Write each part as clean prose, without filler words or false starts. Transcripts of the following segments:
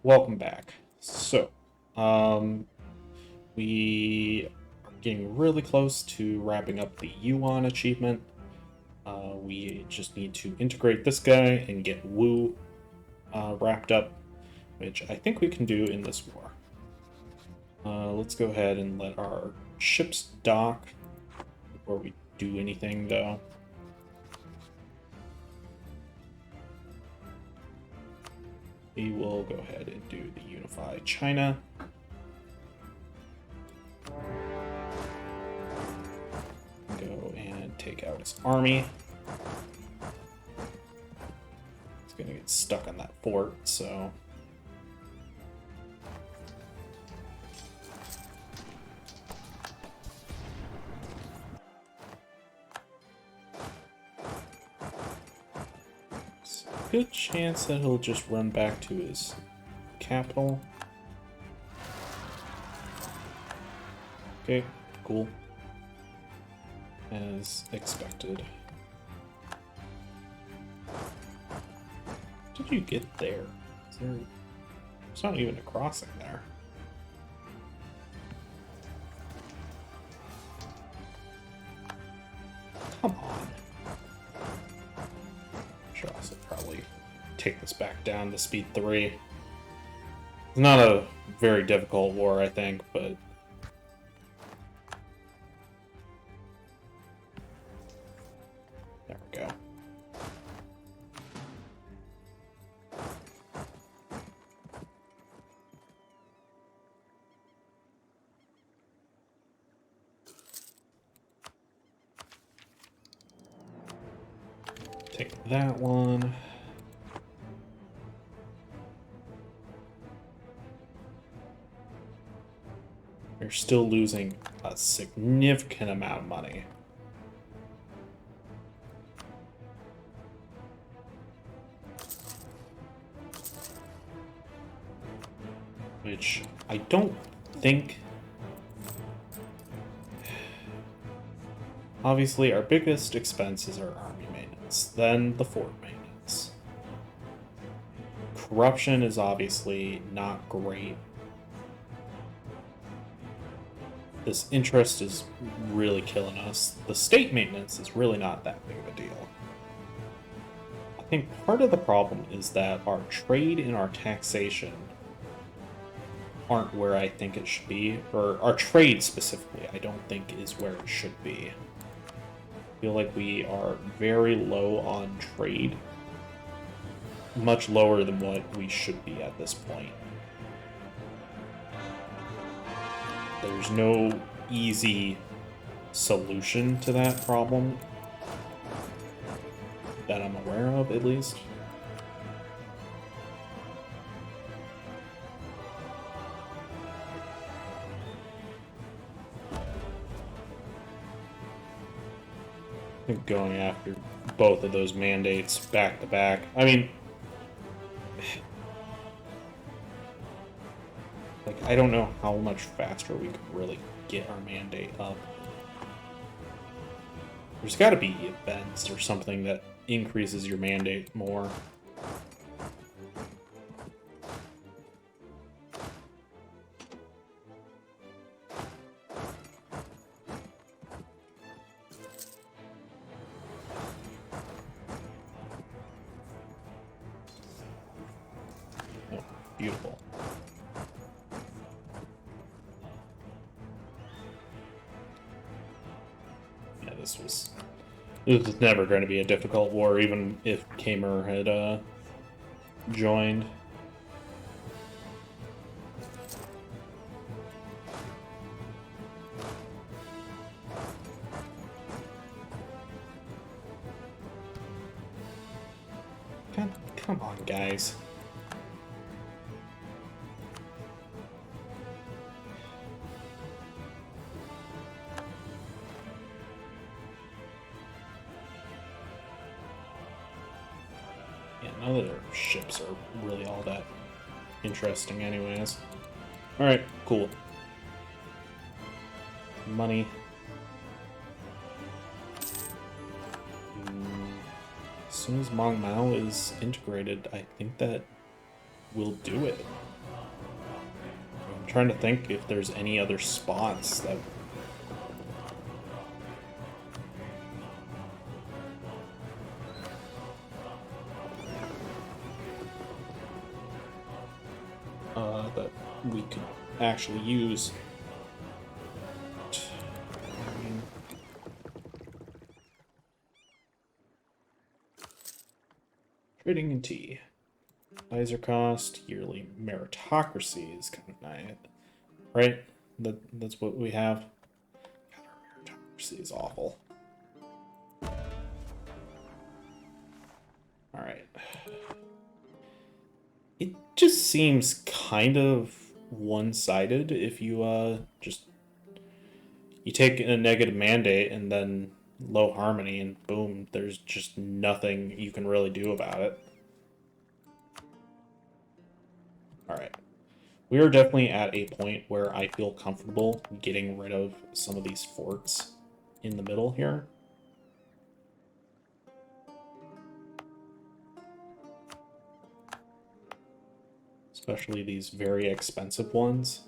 Welcome back. So, um, we are getting really close to wrapping up the Yuan achievement. We just need to integrate this guy and get Wu wrapped up, which I think we can do in this war. Let's go ahead and let our ships dock before we do anything, though. We will go ahead and do the Unify China. Go and take out his army. It's gonna get stuck on that fort, so... It's a good chance that he'll just run back to his capital. Okay, cool. As expected. How did you get there? There's not even a crossing there. Come on. Should also probably take this back down to speed 3. It's not a very difficult war, I think, but there we go. Take that one. You're still losing a significant amount of money. Which I don't think... Obviously, our biggest expense is our army maintenance, then the fort maintenance. Corruption is obviously not great. This interest is really killing us. The state maintenance is really not that big of a deal. I think part of the problem is that our trade and our taxation aren't where I think it should be, or our trade specifically, I don't think is where it should be. I feel like we are very low on trade, much lower than what we should be at this point. There's no easy solution to that problem that I'm aware of, at least. I think going after both of those mandates back to back, I mean, like, I don't know how much faster we could really get our mandate up. There's got to be events or something that increases your mandate more. Oh, beautiful. This was never going to be a difficult war, even if Kamer had joined. Come on, guys. None of their ships are really all that interesting anyways. Alright, cool. Money. As soon as Mong Mao is integrated, I think that will do it. trying to think if there's any other spots that... that we could actually use. Trading in tea. Advisor cost, yearly meritocracy is kind of nice. Right? That's what we have. God, our meritocracy is awful. Alright. It just seems kind of one-sided if you you take a negative mandate and then low harmony and boom, there's just nothing you can really do about it. Alright. We are definitely at a point where I feel comfortable getting rid of some of these forts in the middle here. Especially these very expensive ones.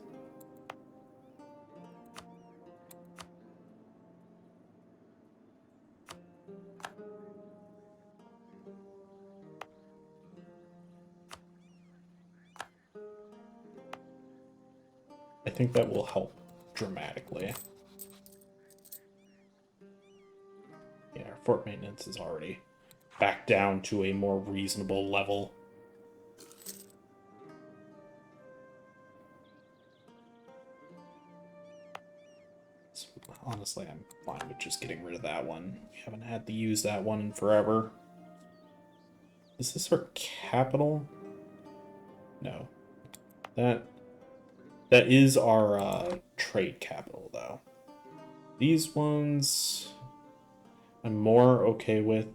I think that will help dramatically. Yeah, our fort maintenance is already back down to a more reasonable level. So honestly, I'm fine with just getting rid of that one. We haven't had to use that one in forever. Is this our capital? No. That is our trade capital, though. These ones I'm more okay with.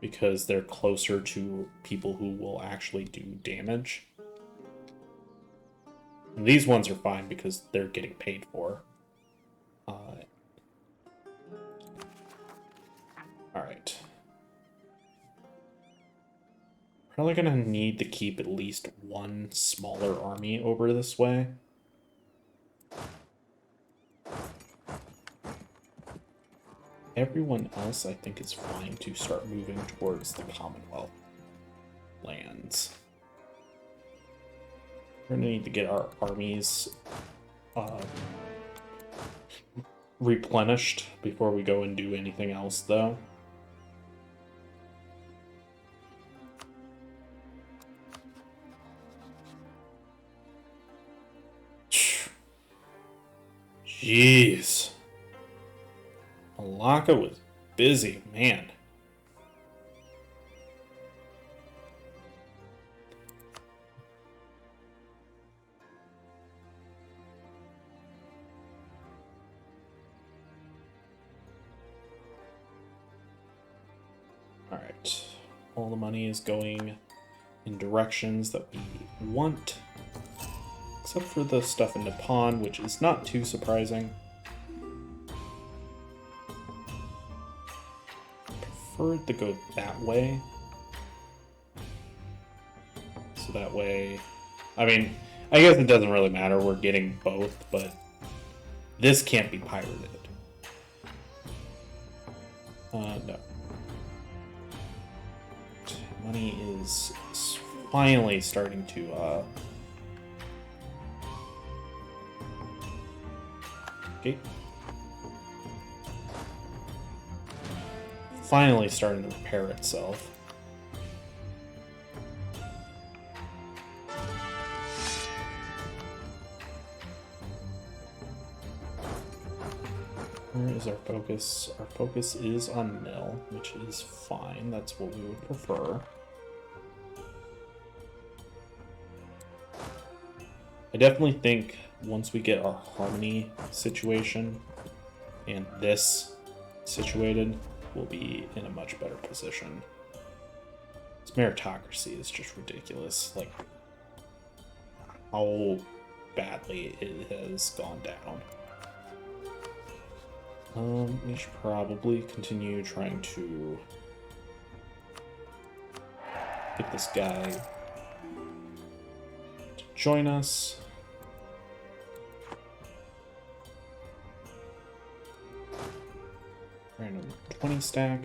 Because they're closer to people who will actually do damage. And these ones are fine because they're getting paid for. Alright. Probably gonna need to keep at least one smaller army over this way. Everyone else, I think, is fine to start moving towards the Commonwealth lands. We're gonna need to get our armies replenished before we go and do anything else, though. Jeez. Malacca was busy, man. Alright. All the money is going in directions that we want. Except for the stuff in Nippon, which is not too surprising. Prefer it to go that way. So that way... I mean, I guess it doesn't really matter. We're getting both, but this can't be pirated. No. Money is finally starting to, Okay. Finally starting to repair itself. Where is our focus? Our focus is on mill, which is fine. That's what we would prefer. I definitely think once we get our harmony situation and this situated, we'll be in a much better position. This meritocracy is just ridiculous. Like, how badly it has gone down. We should probably continue trying to get this guy join us. Random 20 stack.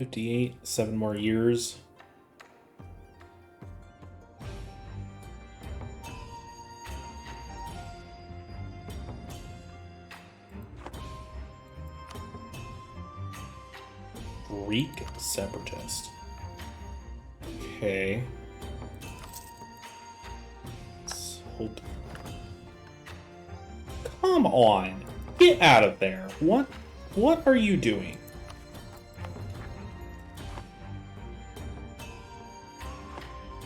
$58, 7 more years. Greek separatist. Okay. Let's hope. Come on. Get out of there. What are you doing?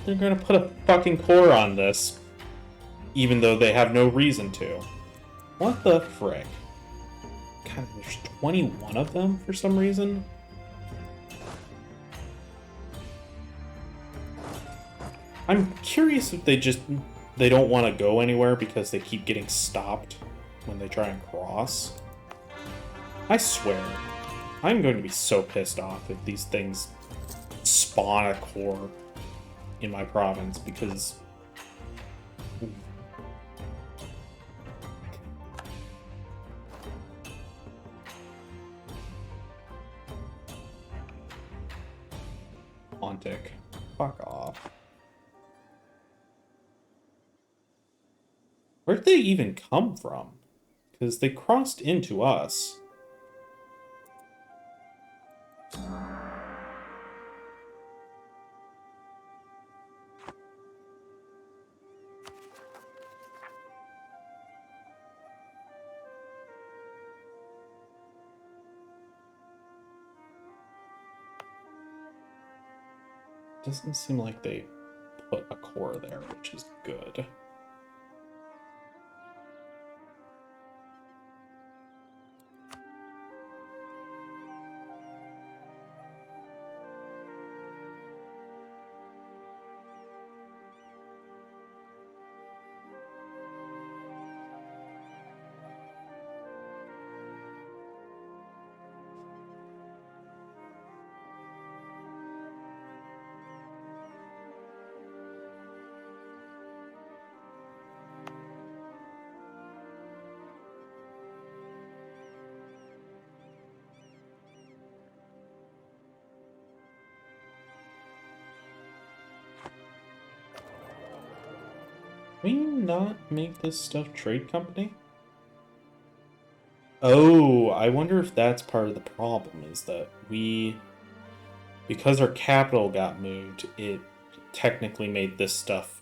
They're gonna put a fucking core on this, even though they have no reason to. What the frick? God, there's 21 of them for some reason. I'm curious if they don't want to go anywhere because they keep getting stopped when they try and cross. I swear, I'm going to be so pissed off if these things spawn a core in my province because Pontic. Fuck off. Where'd they even come from? Because they crossed into us. Doesn't seem like they put a core there, which is good. Can we not make this stuff trade company? Oh, I wonder if that's part of the problem, is that because our capital got moved, it technically made this stuff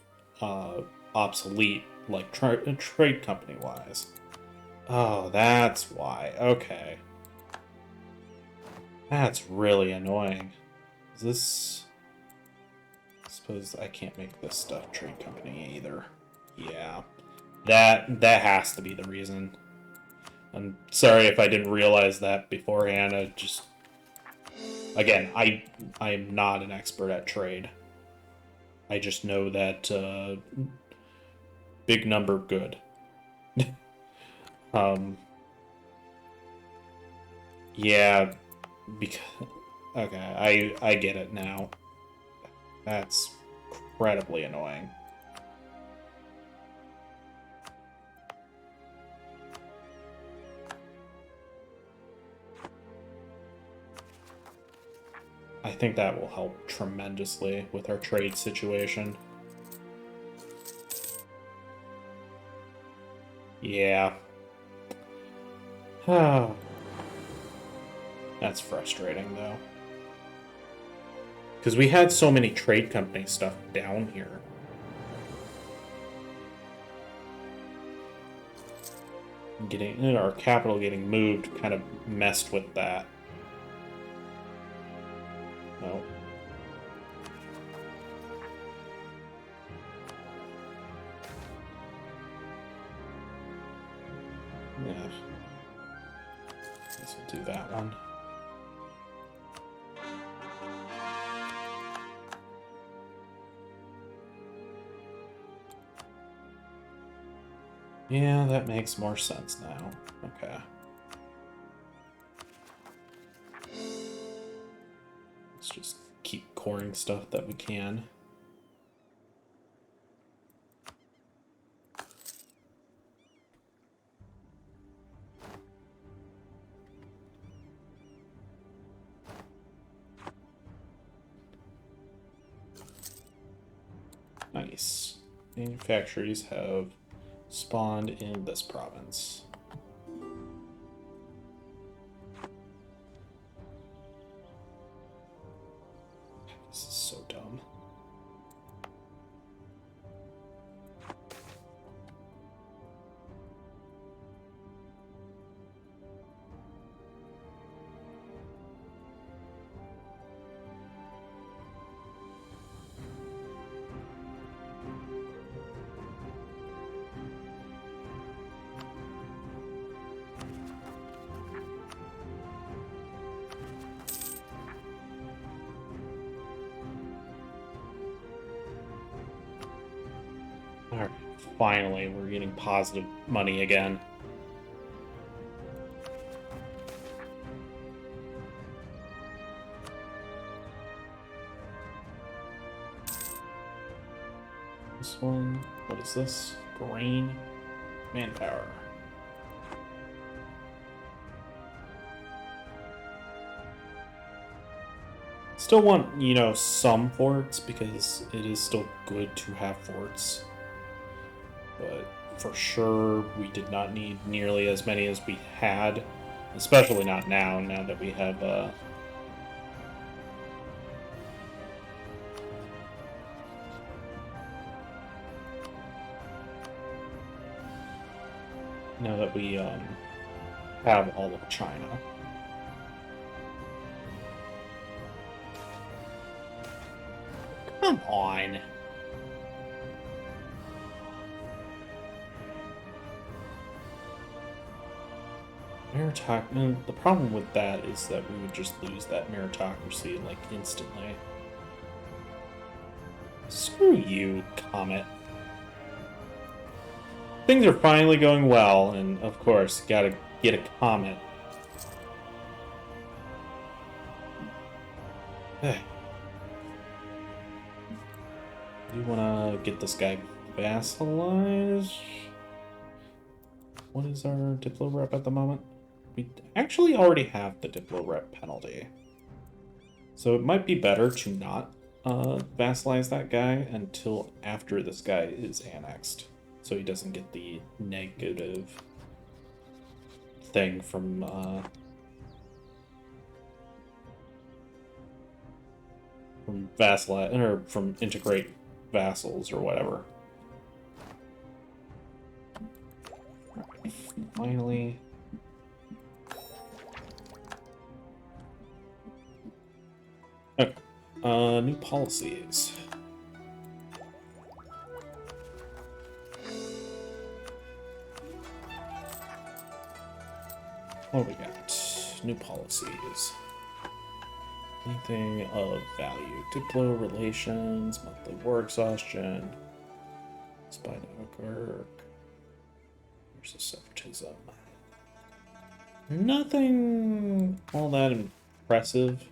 obsolete, like trade company-wise. Oh, that's why. Okay. That's really annoying. Is this... I suppose I can't make this stuff trade company either. Yeah. That has to be the reason. I'm sorry if I didn't realize that beforehand. I just... Again, I am not an expert at trade. I just know that big number good. Yeah, because okay, I get it now. That's incredibly annoying. I think that will help tremendously with our trade situation. Yeah. That's frustrating, though. Because we had so many trade company stuff down here. Our capital getting moved kind of messed with that. No. Yeah. Guess we'll do that one. Yeah, that makes more sense now. Okay. Let's just keep coring stuff that we can. Nice. Manufactories have spawned in this province. This is so dumb. Alright, finally, we're getting positive money again. This one, what is this? Grain, manpower. Still want, you know, some forts because it is still good to have forts. But for sure, we did not need nearly as many as we had, especially not now that we have now that we have all of China. Come on. Meritocracy. The problem with that is that we would just lose that meritocracy like instantly. Screw you, Comet. Things are finally going well, and of course, gotta get a Comet. Hey. Do you wanna get this guy vassalized? What is our Diplo rep at the moment? We actually already have the Diplo rep penalty. So it might be better to not vassalize that guy until after this guy is annexed. So he doesn't get the negative thing from vassalize or from integrate vassals or whatever. Finally. Okay. New policies. What do we got? New policies. Anything of value. Diplo relations, monthly war exhaustion, spy network versus separatism. Nothing all that impressive.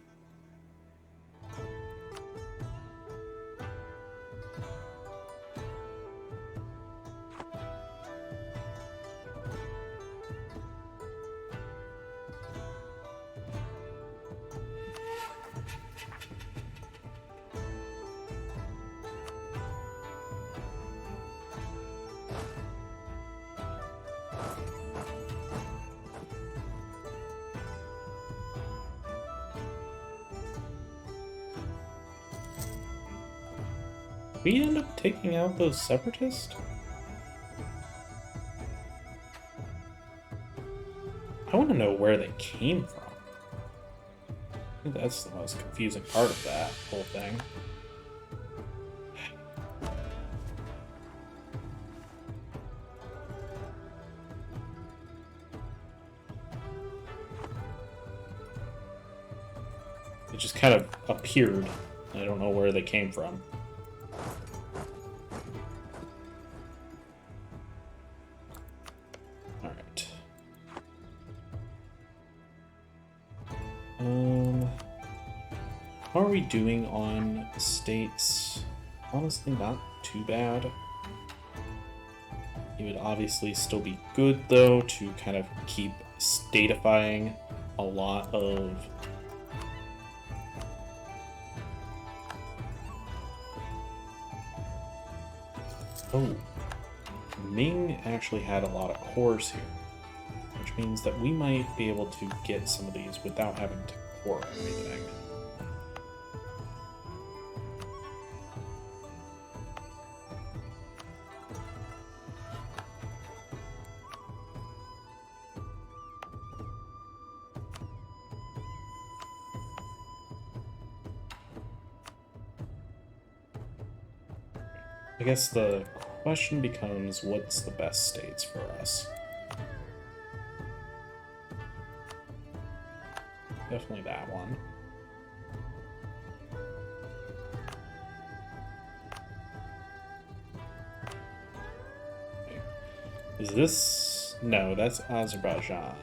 We end up taking out those separatists? I want to know where they came from. I think that's the most confusing part of that whole thing. It just kind of appeared. I don't know where they came from. How are we doing on states? Honestly, not too bad. It would obviously still be good, though, to kind of keep statifying a lot of... Oh, Ming actually had a lot of cores here, which means that we might be able to get some of these without having to core everything. I guess the question becomes, what's the best states for us? Definitely that one. Okay. Is this... No, that's Azerbaijan.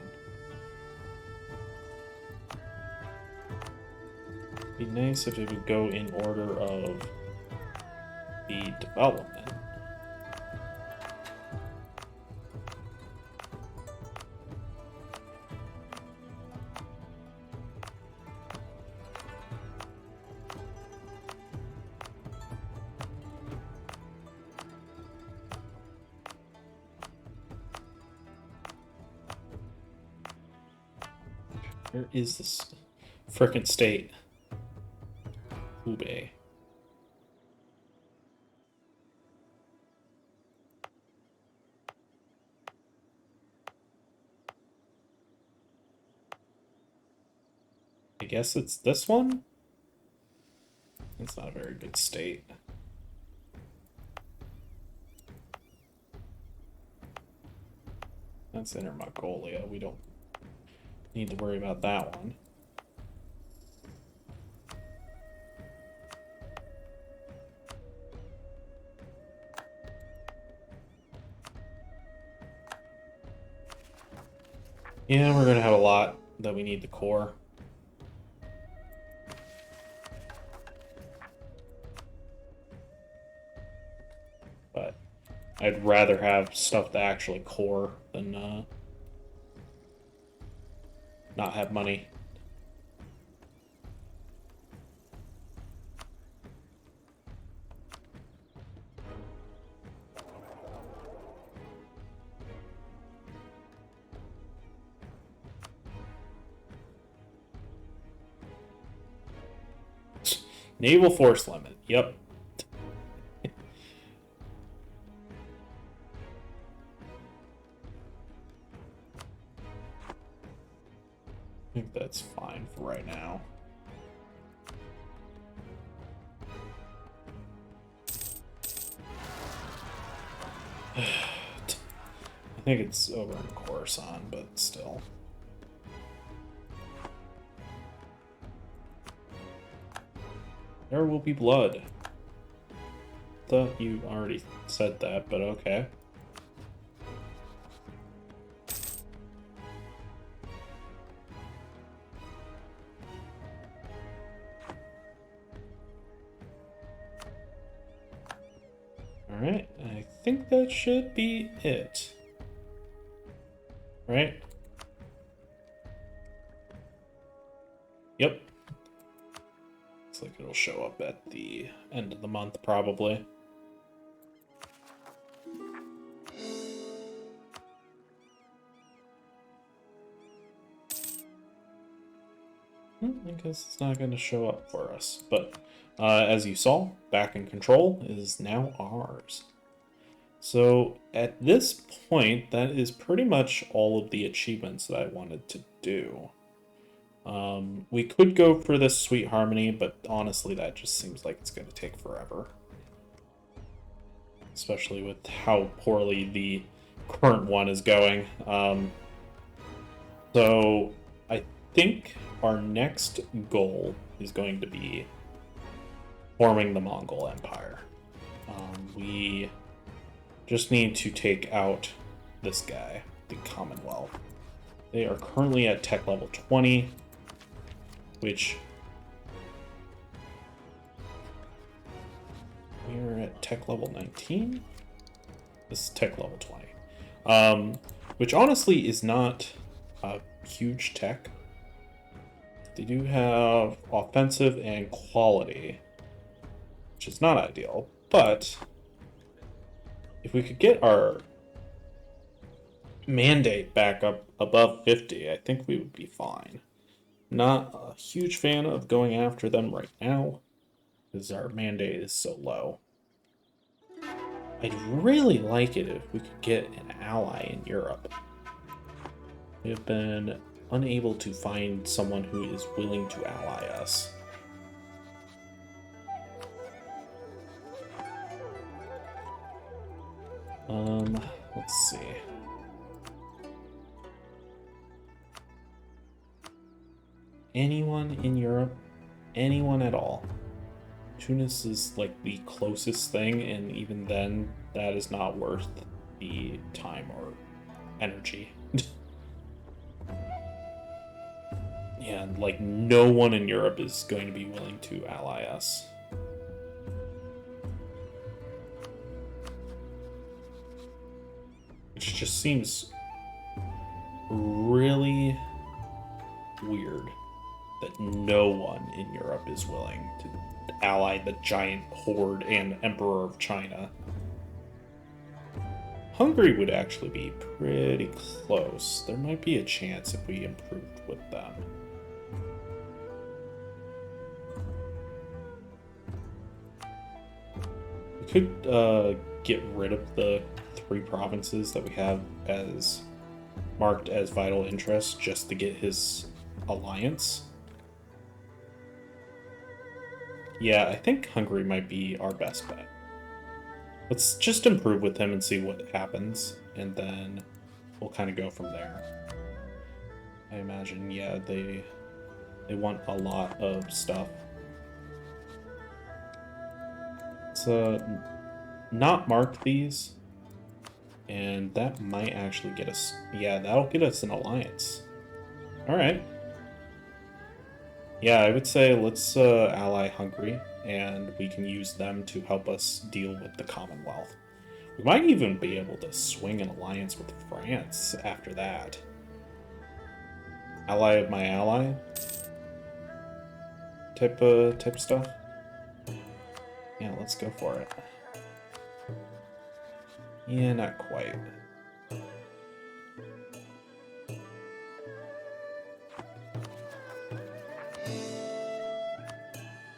It'd be nice if it would go in order of the development. Where is this frickin' state? Hubei. I guess it's this one? It's not a very good state. That's Inner Mongolia. We don't need to worry about that one. Yeah, we're gonna have a lot that we need to core. But I'd rather have stuff to actually core than not have money. Naval force limit. Yep. I think that's fine for right now. I think it's over in Coruscant, but still. There will be blood. Thought you already said that, but okay. Alright, I think that should be it. Right? Yep. Looks like it'll show up at the end of the month, probably. I guess it's not going to show up for us, but as you saw, back in control is now ours. So at this point, that is pretty much all of the achievements that I wanted to do. We could go for this Sweet Harmony, but honestly, that just seems like it's going to take forever. Especially with how poorly the current one is going. So I think our next goal is going to be forming the Mongol Empire. We just need to take out this guy, the Commonwealth. They are currently at tech level 20, which We're at tech level 19. This is tech level 20. Which honestly is not a huge tech. They do have offensive and quality, which is not ideal, but if we could get our mandate back up above 50, I think we would be fine. Not a huge fan of going after them right now, because our mandate is so low. I'd really like it if we could get an ally in Europe. We have been unable to find someone who is willing to ally us. Let's see. Anyone in Europe? Anyone at all? Tunis is like the closest thing, and even then, that is not worth the time or energy. Yeah, like no one in Europe is going to be willing to ally us. Which just seems really weird that no one in Europe is willing to ally the giant horde and emperor of China. Hungary would actually be pretty close. There might be a chance if we improved with them. We could get rid of the 3 provinces that we have as marked as vital interest just to get his alliance. Yeah, I think Hungary might be our best bet. Let's just improve with him and see what happens, and then we'll kind of go from there. I imagine, yeah, they want a lot of stuff. Let's not mark these, and that might actually get us, yeah, that'll get us an alliance. Alright. Yeah, I would say let's ally Hungary, and we can use them to help us deal with the Commonwealth. We might even be able to swing an alliance with France after that. Ally of my ally? Type stuff? Yeah, let's go for it. Yeah, not quite.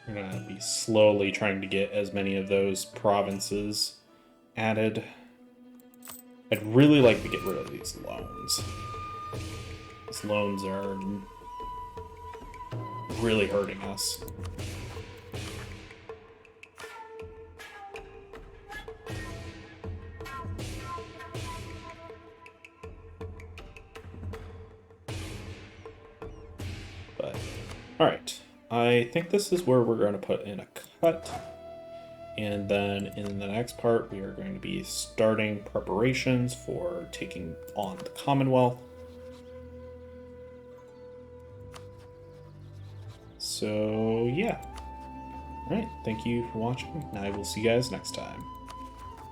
We're gonna be slowly trying to get as many of those provinces added. I'd really like to get rid of these loans. These loans are really hurting us. But, alright. I think this is where we're going to put in a cut. And then in the next part, we are going to be starting preparations for taking on the Commonwealth. So, yeah. Alright, thank you for watching, and I will see you guys next time.